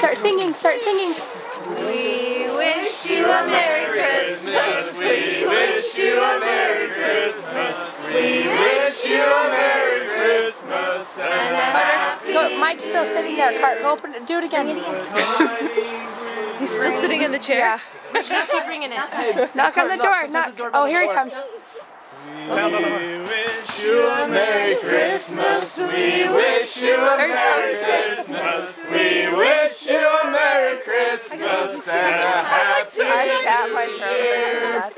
Start singing, start singing. We wish you a Merry Christmas. We wish you a Merry Christmas. We wish you a Merry Christmas and a happy. Go, Mike's still sitting there. Carter, go open it. Do it again. He's still sitting in the chair. Yeah. Keep ringing it. Knock on the door. Knock. Oh, here he comes. We wish you a Merry Christmas. We wish you a Merry Christmas. We wish you a Merry Christmas and a happy New Year.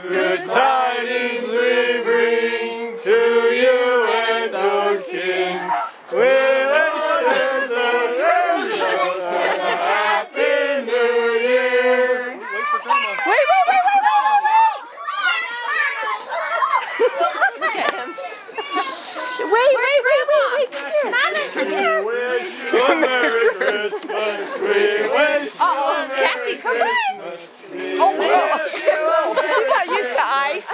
Good tidings we bring to you and our King. We wish you a happy New Year. Wait. We wish you a Merry Christmas. We wish you a Merry Christmas. She's not used to ice.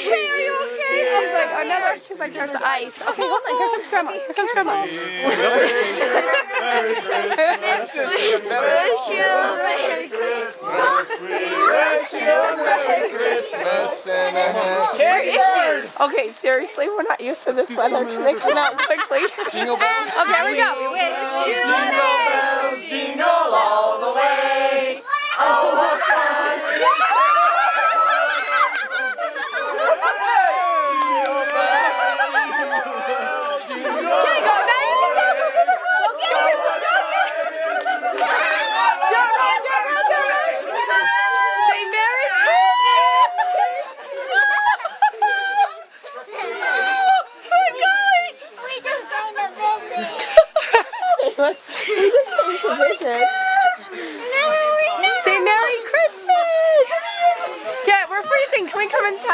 Hey, are you okay? She's like, there's ice. Okay, hold on. Here comes Grandma. Here comes Grandma. Merry Christmas. Wish you a Merry Christmas. We wish you a Merry Christmas and a happy. Okay, seriously, we're not used to this weather. Can they come out quickly? Jingle bells. Okay, here we go. We wish you a Jingle Merry bells, jingle all the way. Oh, what fun it is! We just came to visit. Say Merry Christmas! Yeah, we're freezing. Can we come inside?